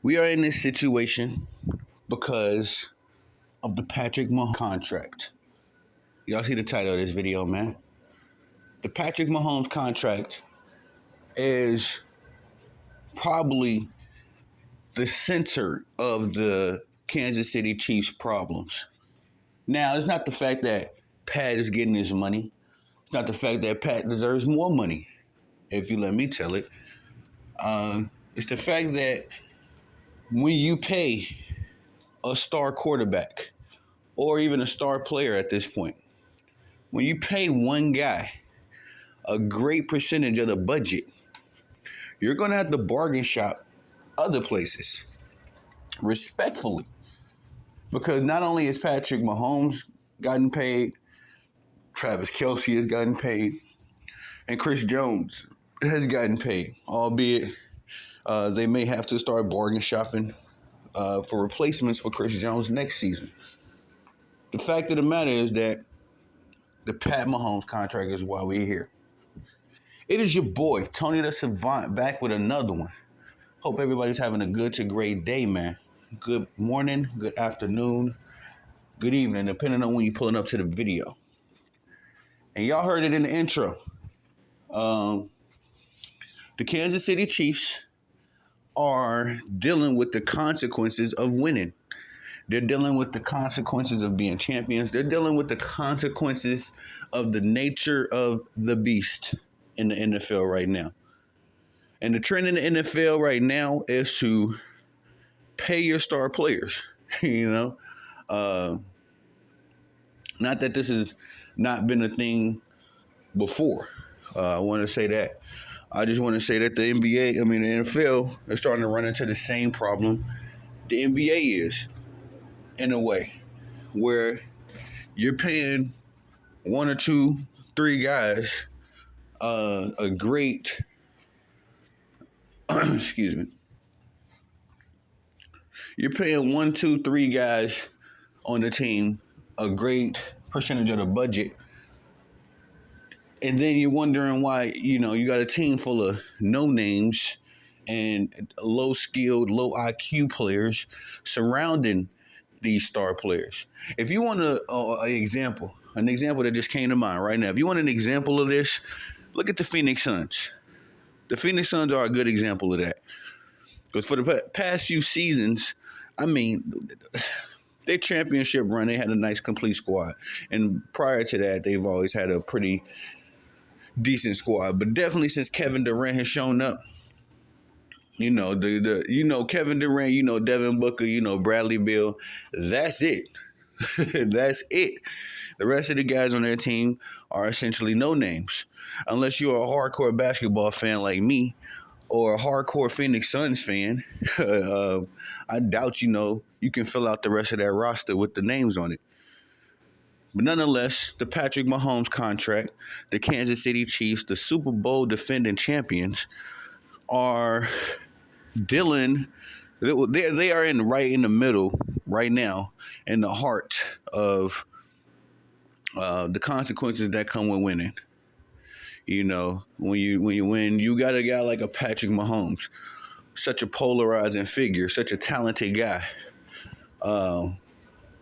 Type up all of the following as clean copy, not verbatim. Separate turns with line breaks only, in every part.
We are in this situation because of the Patrick Mahomes contract. Y'all see the title of this video, man. The Patrick Mahomes contract is probably the center of the Kansas City Chiefs problems. Now, it's not the fact that Pat is getting his money. It's not the fact that Pat deserves more money, if you let me tell it. It's the fact that when you pay a star quarterback or even a star player at this point, when you pay one guy a great percentage of the budget, you're going to have to bargain shop other places respectfully. Because not only has Patrick Mahomes gotten paid, Travis Kelce has gotten paid, and Chris Jones has gotten paid, albeit they may have to start bargain shopping for replacements for Chris Jones next season. The fact of the matter is that the Pat Mahomes contract is why we're here. It is your boy, Tony the Savant, back with another one. Hope everybody's having a good to great day, man. Good morning, good afternoon, good evening, depending on when you're pulling up to the video. And y'all heard it in the intro. The Kansas City Chiefs are dealing with the consequences of winning. They're dealing with the consequences of being champions. They're dealing with the consequences of the nature of the beast in the NFL right now. And the trend in the NFL right now is to pay your star players, Not that this has not been a thing before. I want to say that. I just want to say that the NFL is starting to run into the same problem the NBA is, in a way, where you're paying one or two, three guys a great, excuse me, you're paying one, two, three guys on the team a great percentage of the budget. And then you're wondering why, you got a team full of no names and low skilled, low IQ players surrounding these star players. If you want an example that just came to mind right now, if you want an example of this, look at the Phoenix Suns. The Phoenix Suns are a good example of that. Because for the past few seasons, their championship run, they had a nice complete squad. And prior to that, they've always had a pretty decent squad. But definitely since Kevin Durant has shown up, Kevin Durant, Devin Booker, Bradley Beal, that's it. That's it. The rest of the guys on their team are essentially no names. Unless you're a hardcore basketball fan like me or a hardcore Phoenix Suns fan, I doubt you can fill out the rest of that roster with the names on it. But nonetheless, the Patrick Mahomes contract, the Kansas City Chiefs, the Super Bowl defending champions, are dealing. They are right in the middle right now, in the heart of the consequences that come with winning. When you got a guy like a Patrick Mahomes, such a polarizing figure, such a talented guy.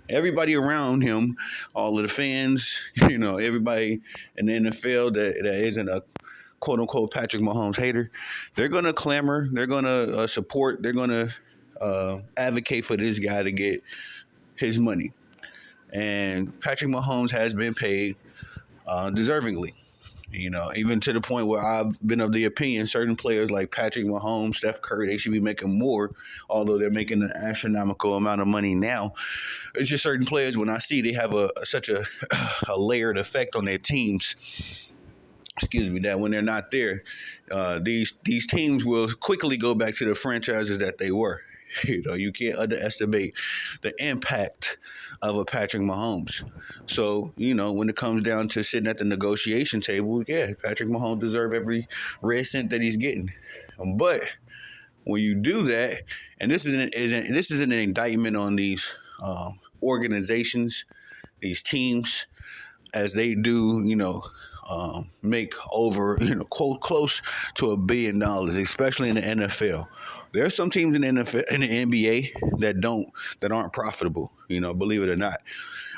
Everybody around him, all of the fans, everybody in the NFL that isn't a quote unquote Patrick Mahomes hater, they're going to clamor, they're going to support, they're going to advocate for this guy to get his money. And Patrick Mahomes has been paid deservingly. Even to the point where I've been of the opinion certain players like Patrick Mahomes, Steph Curry, they should be making more, although they're making an astronomical amount of money now. It's just certain players, when I see they have such a layered effect on their teams, that when they're not there, these teams will quickly go back to the franchises that they were. You can't underestimate the impact of a Patrick Mahomes. So, when it comes down to sitting at the negotiation table, yeah, Patrick Mahomes deserves every red cent that he's getting. But when you do that, and this isn't an indictment on these organizations, these teams, as they do, make over, quote, close to $1 billion, especially in the NFL. There are some teams in the NFL, in the NBA that aren't profitable, believe it or not.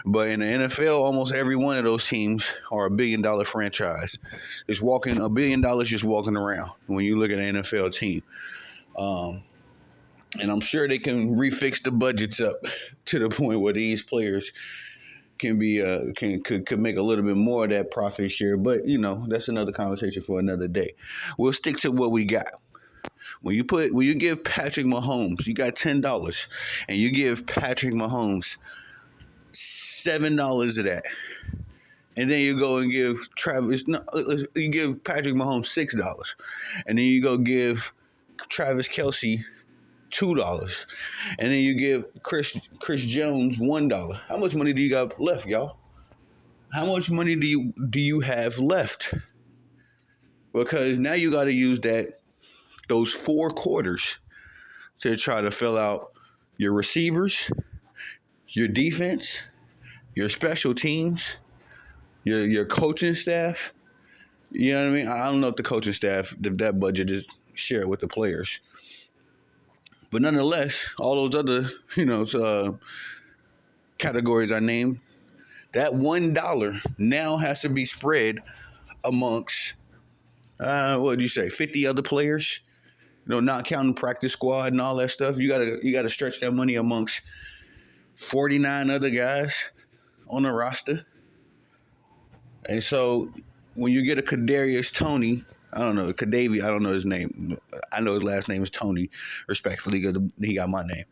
But in the NFL, almost every one of those teams are $1 billion franchise. It's $1 billion just walking around when you look at an NFL team. And I'm sure they can refix the budgets up to the point where these players can be could make a little bit more of that profit share. But that's another conversation for another day. We'll stick to what we got. When you give Patrick Mahomes, you got $10, and you give Patrick Mahomes $7 of that, and then you go and give you give Patrick Mahomes $6, and then you go give Travis Kelce $2, and then you give Chris Jones $1. How much money do you got left, y'all? How much money do you have left? Because now you got to use those 4 quarters to try to fill out your receivers, your defense, your special teams, your coaching staff. You know what I mean? I don't know if the coaching staff, that budget is shared with the players. But nonetheless, all those other, categories I named, that $1 now has to be spread amongst, 50 other players? Not counting practice squad and all that stuff. You gotta stretch that money amongst 49 other guys on the roster. And so when you get a Kadarius Toney, I don't know his name. I know his last name is Tony, respectfully, because he got my name.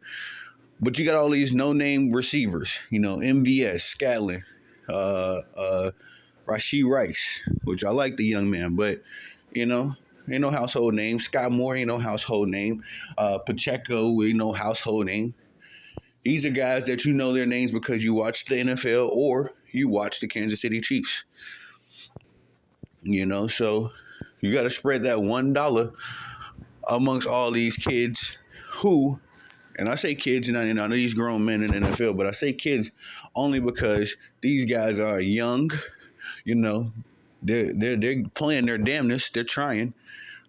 But you got all these no-name receivers, MVS, Scatlin, Rashee Rice, which I like the young man, but, ain't no household name. Scott Moore ain't no household name. Pacheco ain't no household name. These are guys that you know their names because you watch the NFL or you watch the Kansas City Chiefs. So you got to spread that $1 amongst all these kids who, and I say kids, and I know these grown men in the NFL, but I say kids only because these guys are young. They're playing their damnness. They're trying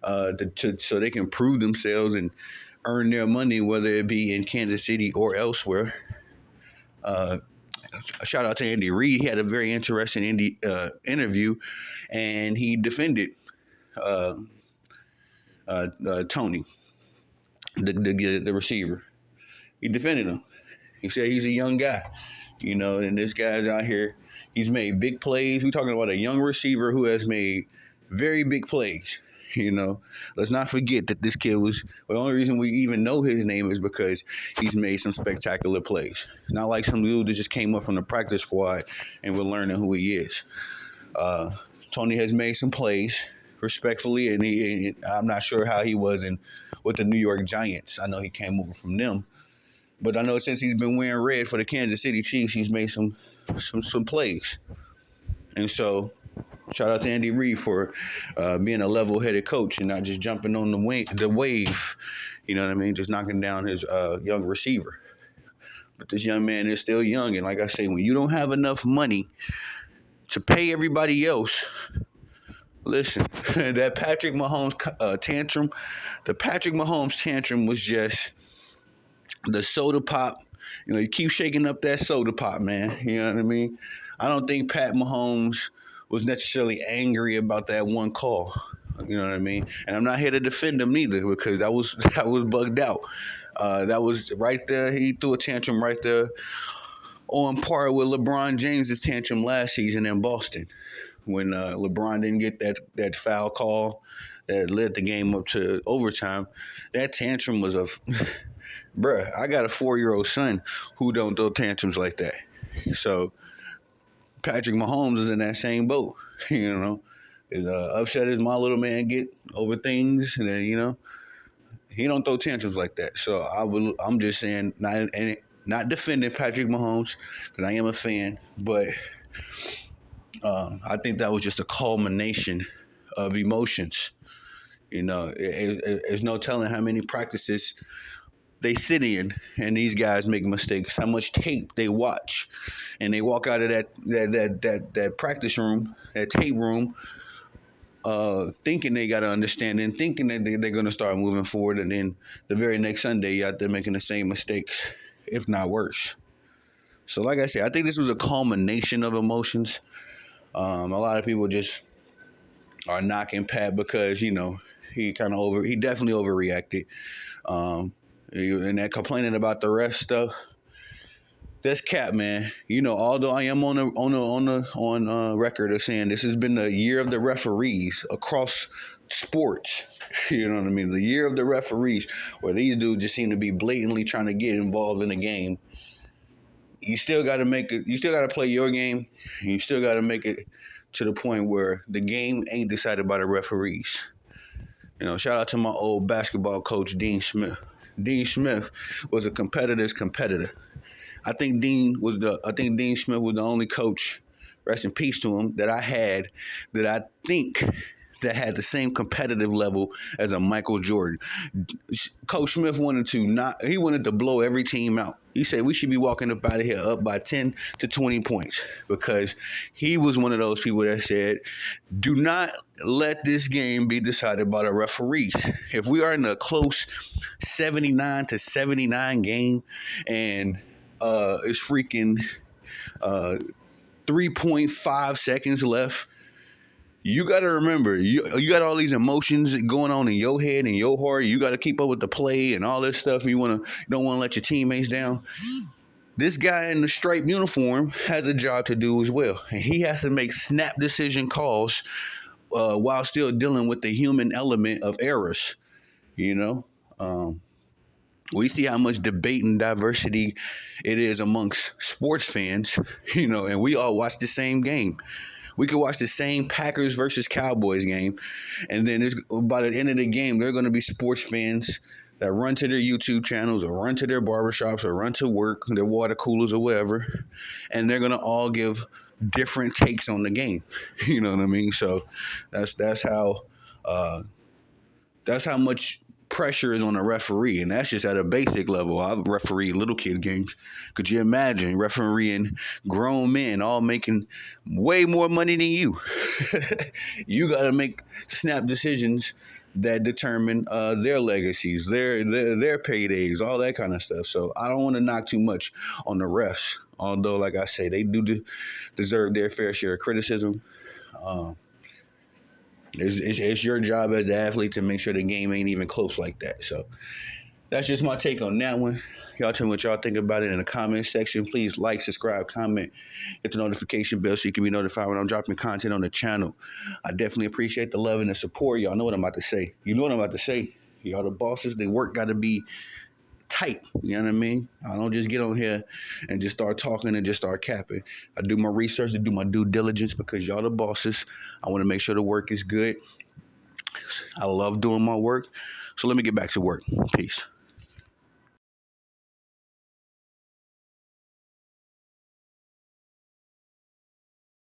so they can prove themselves and earn their money, whether it be in Kansas City or elsewhere. A shout out to Andy Reid. He had a very interesting interview, and he defended Tony, the receiver. He defended him. He said he's a young guy, and this guy's out here. He's made big plays. We're talking about a young receiver who has made very big plays. Let's not forget that this kid the only reason we even know his name is because he's made some spectacular plays. Not like some dude that just came up from the practice squad and we're learning who he is. Tony has made some plays, respectfully, and I'm not sure how he was with the New York Giants. I know he came over from them. But I know since he's been wearing red for the Kansas City Chiefs, he's made some plays. And so, shout out to Andy Reid for being a level-headed coach and not just jumping on the wave. You know what I mean? Just knocking down his young receiver. But this young man is still young, and like I say, when you don't have enough money to pay everybody else, listen, that Patrick Mahomes tantrum, the Patrick Mahomes tantrum was just the soda pop. You keep shaking up that soda pop, man. You know what I mean? I don't think Pat Mahomes was necessarily angry about that one call. You know what I mean? And I'm not here to defend him either because that was bugged out. That was right there. He threw a tantrum right there on par with LeBron James's tantrum last season in Boston when LeBron didn't get that foul call that led the game up to overtime. That tantrum was bruh, I got a 4-year-old son who don't throw tantrums like that. So Patrick Mahomes is in that same boat, As upset as my little man get over things, and then, he don't throw tantrums like that. So I'm just saying, not defending Patrick Mahomes because I am a fan, but I think that was just a culmination of emotions. There's no telling how many practices they sit in and these guys make mistakes, how much tape they watch, and they walk out of that practice room, that tape room, thinking they got to understand and thinking that they're going to start moving forward, and then the very next Sunday you're out there making the same mistakes, if not worse. So like I said, I think this was a culmination of emotions. A lot of people just are knocking Pat because he definitely overreacted. And that complaining about the rest stuff, that's cap, man. Although I am on record of saying this has been the year of the referees across sports. You know what I mean? The year of the referees, where these dudes just seem to be blatantly trying to get involved in the game. You still got to make it. You still got to play your game. And you still got to make it to the point where the game ain't decided by the referees. Shout out to my old basketball coach, Dean Smith. Dean Smith was a competitor's competitor. I think Dean Smith was the only coach, rest in peace to him, that I had that I think that had the same competitive level as a Michael Jordan. Coach Smith wanted to blow every team out. He said we should be walking up out of here up by 10 to 20 points, because he was one of those people that said, do not let this game be decided by the referees. If we are in a close 79 to 79 game and it's freaking 3.5 seconds left, you got to remember, you got all these emotions going on in your head and your heart. You got to keep up with the play and all this stuff. You don't want to let your teammates down. This guy in the striped uniform has a job to do as well, and he has to make snap decision calls while still dealing with the human element of errors. We see how much debate and diversity it is amongst sports fans, and we all watch the same game. We could watch the same Packers versus Cowboys game, and then by the end of the game, there are going to be sports fans that run to their YouTube channels or run to their barbershops or run to work, their water coolers or whatever, and they're going to all give different takes on the game. You know what I mean? So that's how much pressure is on a referee, and that's just at a basic level. I've refereed little kid games. Could you imagine refereeing grown men all making way more money than you? You got to make snap decisions that determine their legacies, their paydays, all that kind of stuff. So I don't want to knock too much on the refs, although, like I say, they do deserve their fair share of criticism. It's your job as the athlete to make sure the game ain't even close like that. So that's just my take on that one. Y'all tell me what y'all think about it in the comment section. Please like, subscribe, comment, hit the notification bell so you can be notified when I'm dropping content on the channel. I definitely appreciate the love and the support. Y'all know what I'm about to say. You know what I'm about to say. Y'all the bosses, the work got to be tight. You know what I mean? I don't just get on here and just start talking and just start capping. I do my research, I do my due diligence, because y'all the bosses. I want to make sure the work is good. I love doing my work. So let me get back to work. Peace.